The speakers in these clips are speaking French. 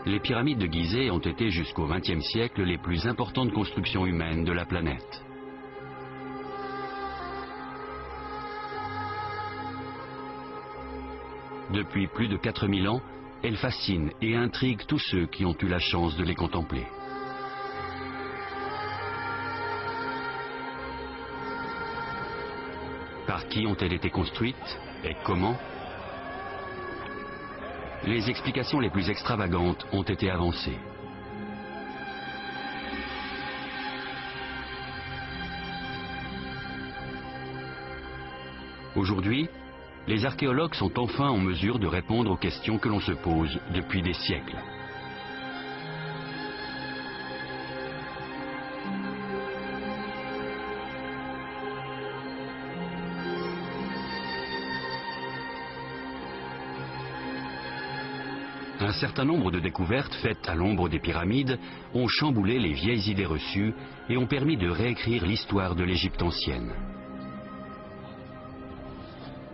Les pyramides de Gizeh ont été jusqu'au XXe siècle les plus importantes constructions humaines de la planète. Depuis plus de 4000 ans, elles fascinent et intriguent tous ceux qui ont eu la chance de les contempler. Par qui ont-elles été construites et comment? Les explications les plus extravagantes ont été avancées. Aujourd'hui, les archéologues sont enfin en mesure de répondre aux questions que l'on se pose depuis des siècles. Un certain nombre de découvertes faites à l'ombre des pyramides ont chamboulé les vieilles idées reçues et ont permis de réécrire l'histoire de l'Égypte ancienne.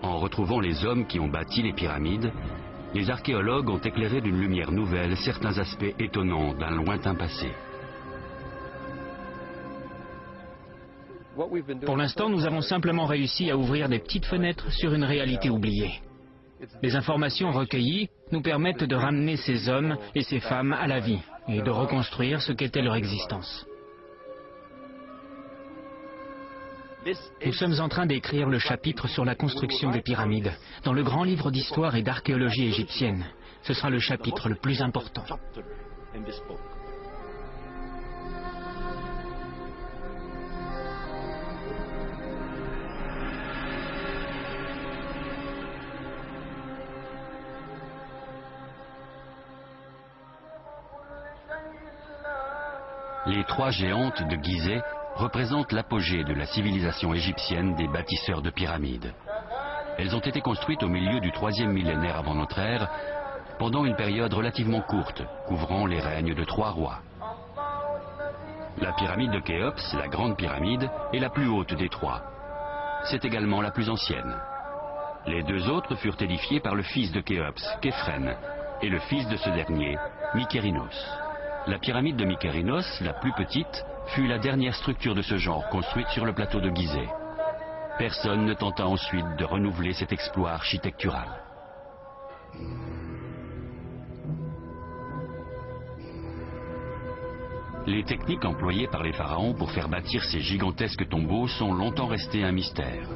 En retrouvant les hommes qui ont bâti les pyramides, les archéologues ont éclairé d'une lumière nouvelle certains aspects étonnants d'un lointain passé. Pour l'instant, nous avons simplement réussi à ouvrir des petites fenêtres sur une réalité oubliée. Les informations recueillies nous permettent de ramener ces hommes et ces femmes à la vie et de reconstruire ce qu'était leur existence. Nous sommes en train d'écrire le chapitre sur la construction des pyramides dans le grand livre d'histoire et d'archéologie égyptienne. Ce sera le chapitre le plus important. Les trois géantes de Gizeh représentent l'apogée de la civilisation égyptienne des bâtisseurs de pyramides. Elles ont été construites au milieu du 3e millénaire avant notre ère, pendant une période relativement courte, couvrant les règnes de 3 rois. La pyramide de Khéops, la grande pyramide, est la plus haute des 3. C'est également la plus ancienne. Les 2 autres furent édifiées par le fils de Khéops, Képhren, et le fils de ce dernier, Mykérinos. La pyramide de Mykérinos, la plus petite, fut la dernière structure de ce genre construite sur le plateau de Gizeh. Personne ne tenta ensuite de renouveler cet exploit architectural. Les techniques employées par les pharaons pour faire bâtir ces gigantesques tombeaux sont longtemps restées un mystère.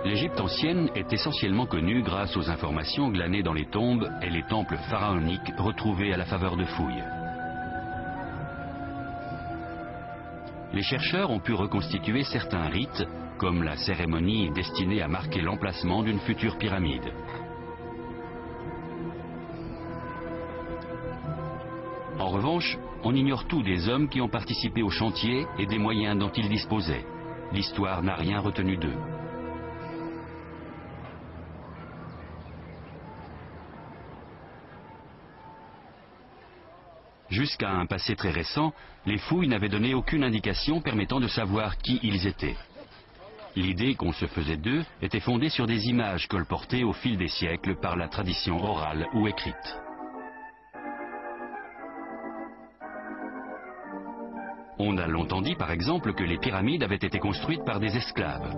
L'Égypte ancienne est essentiellement connue grâce aux informations glanées dans les tombes et les temples pharaoniques retrouvés à la faveur de fouilles. Les chercheurs ont pu reconstituer certains rites, comme la cérémonie destinée à marquer l'emplacement d'une future pyramide. En revanche, on ignore tout des hommes qui ont participé au chantier et des moyens dont ils disposaient. L'histoire n'a rien retenu d'eux. Jusqu'à un passé très récent, les fouilles n'avaient donné aucune indication permettant de savoir qui ils étaient. L'idée qu'on se faisait d'eux était fondée sur des images colportées au fil des siècles par la tradition orale ou écrite. On a longtemps dit par exemple que les pyramides avaient été construites par des esclaves.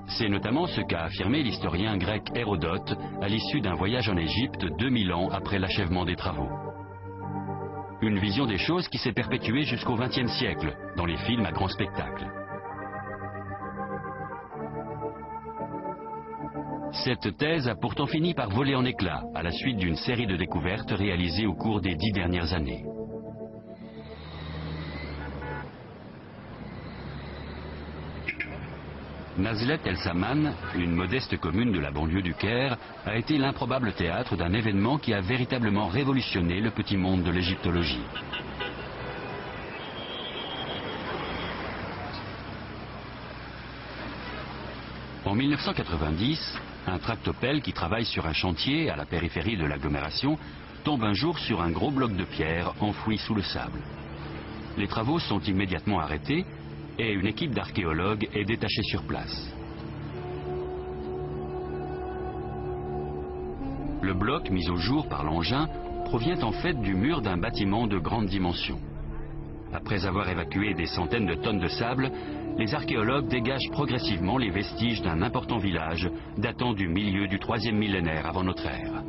C'est notamment ce qu'a affirmé l'historien grec Hérodote à l'issue d'un voyage en Égypte 2000 ans après l'achèvement des travaux. Une vision des choses qui s'est perpétuée jusqu'au XXe siècle, dans les films à grand spectacle. Cette thèse a pourtant fini par voler en éclats à la suite d'une série de découvertes réalisées au cours des 10 dernières années. Nazlet El Saman, une modeste commune de la banlieue du Caire, a été l'improbable théâtre d'un événement qui a véritablement révolutionné le petit monde de l'égyptologie. En 1990, un tractopelle qui travaille sur un chantier à la périphérie de l'agglomération tombe un jour sur un gros bloc de pierre enfoui sous le sable. Les travaux sont immédiatement arrêtés et une équipe d'archéologues est détachée sur place. Le bloc mis au jour par l'engin provient en fait du mur d'un bâtiment de grande dimension. Après avoir évacué des centaines de tonnes de sable, les archéologues dégagent progressivement les vestiges d'un important village datant du milieu du 3e millénaire avant notre ère.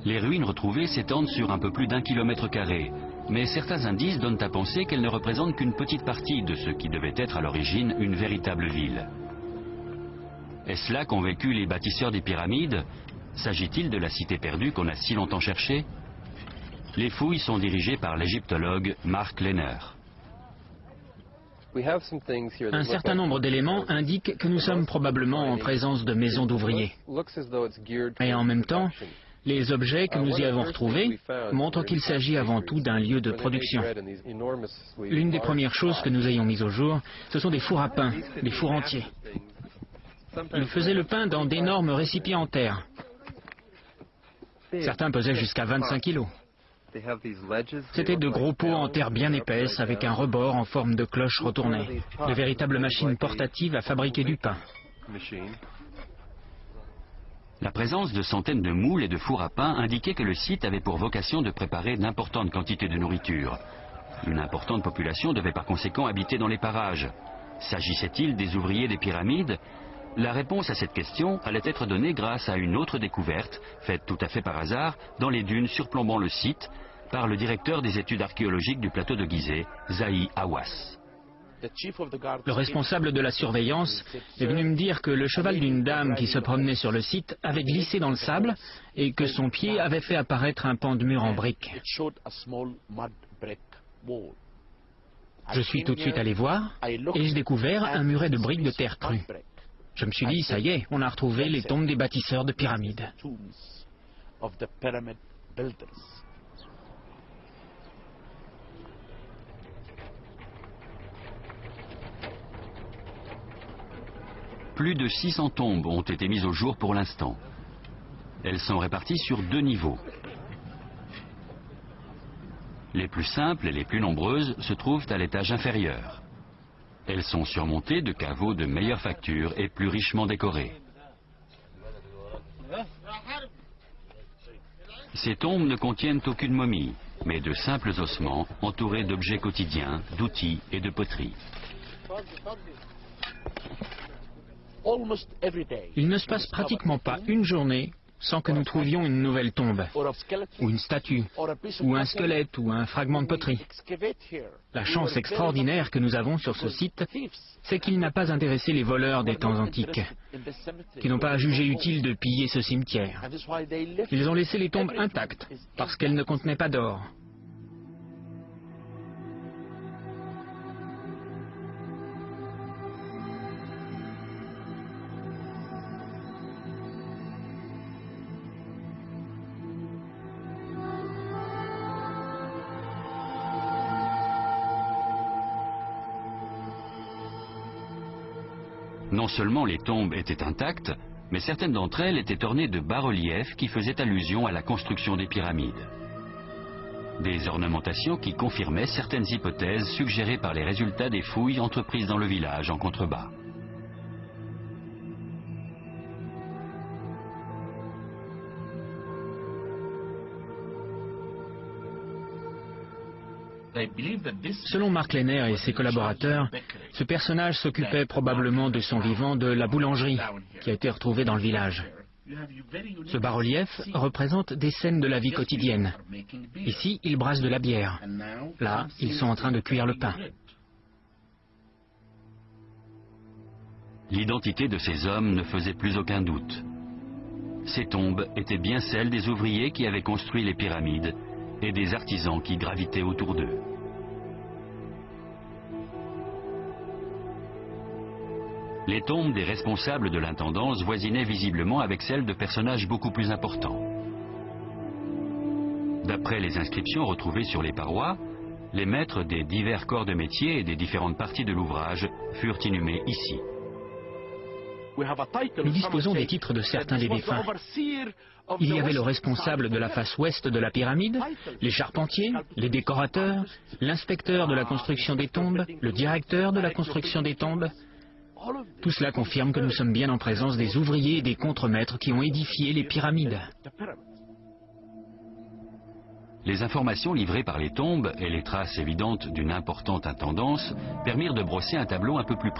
Les ruines retrouvées s'étendent sur un peu plus d'1 km², mais certains indices donnent à penser qu'elles ne représentent qu'une petite partie de ce qui devait être à l'origine une véritable ville. Est-ce là qu'ont vécu les bâtisseurs des pyramides? S'agit-il de la cité perdue qu'on a si longtemps cherchée? Les fouilles sont dirigées par l'égyptologue Mark Lehner. Un certain nombre d'éléments indiquent que nous sommes probablement en présence de maisons d'ouvriers. Et en même temps, les objets que nous y avons retrouvés montrent qu'il s'agit avant tout d'un lieu de production. L'une des premières choses que nous ayons mises au jour, ce sont des fours à pain, des fours entiers. Ils faisaient le pain dans d'énormes récipients en terre. Certains pesaient jusqu'à 25 kilos. C'étaient de gros pots en terre bien épaisse avec un rebord en forme de cloche retournée. De véritables machines portatives à fabriquer du pain. La présence de centaines de moules et de fours à pain indiquait que le site avait pour vocation de préparer d'importantes quantités de nourriture. Une importante population devait par conséquent habiter dans les parages. S'agissait-il des ouvriers des pyramides? La réponse à cette question allait être donnée grâce à une autre découverte, faite tout à fait par hasard, dans les dunes surplombant le site, par le directeur des études archéologiques du plateau de Gizeh, Zahi Hawass. Le responsable de la surveillance est venu me dire que le cheval d'une dame qui se promenait sur le site avait glissé dans le sable et que son pied avait fait apparaître un pan de mur en briques. Je suis tout de suite allé voir et j'ai découvert un muret de briques de terre crue. Je me suis dit, ça y est, on a retrouvé les tombes des bâtisseurs de pyramides. Plus de 600 tombes ont été mises au jour pour l'instant. Elles sont réparties sur 2 niveaux. Les plus simples et les plus nombreuses se trouvent à l'étage inférieur. Elles sont surmontées de caveaux de meilleure facture et plus richement décorés. Ces tombes ne contiennent aucune momie, mais de simples ossements entourés d'objets quotidiens, d'outils et de poteries. Il ne se passe pratiquement pas une journée sans que nous trouvions une nouvelle tombe, ou une statue, ou un squelette, ou un fragment de poterie. La chance extraordinaire que nous avons sur ce site, c'est qu'il n'a pas intéressé les voleurs des temps antiques, qui n'ont pas jugé utile de piller ce cimetière. Ils ont laissé les tombes intactes, parce qu'elles ne contenaient pas d'or. Non seulement les tombes étaient intactes, mais certaines d'entre elles étaient ornées de bas-reliefs qui faisaient allusion à la construction des pyramides. Des ornementations qui confirmaient certaines hypothèses suggérées par les résultats des fouilles entreprises dans le village en contrebas. Selon Mark Lehner et ses collaborateurs, ce personnage s'occupait probablement de son vivant de la boulangerie qui a été retrouvée dans le village. Ce bas-relief représente des scènes de la vie quotidienne. Ici, ils brassent de la bière. Là, ils sont en train de cuire le pain. L'identité de ces hommes ne faisait plus aucun doute. Ces tombes étaient bien celles des ouvriers qui avaient construit les pyramides et des artisans qui gravitaient autour d'eux. Les tombes des responsables de l'intendance voisinaient visiblement avec celles de personnages beaucoup plus importants. D'après les inscriptions retrouvées sur les parois, les maîtres des divers corps de métier et des différentes parties de l'ouvrage furent inhumés ici. Nous disposons des titres de certains des défunts. Il y avait le responsable de la face ouest de la pyramide, les charpentiers, les décorateurs, l'inspecteur de la construction des tombes, le directeur de la construction des tombes. Tout cela confirme que nous sommes bien en présence des ouvriers et des contremaîtres qui ont édifié les pyramides. Les informations livrées par les tombes et les traces évidentes d'une importante intendance permirent de brosser un tableau un peu plus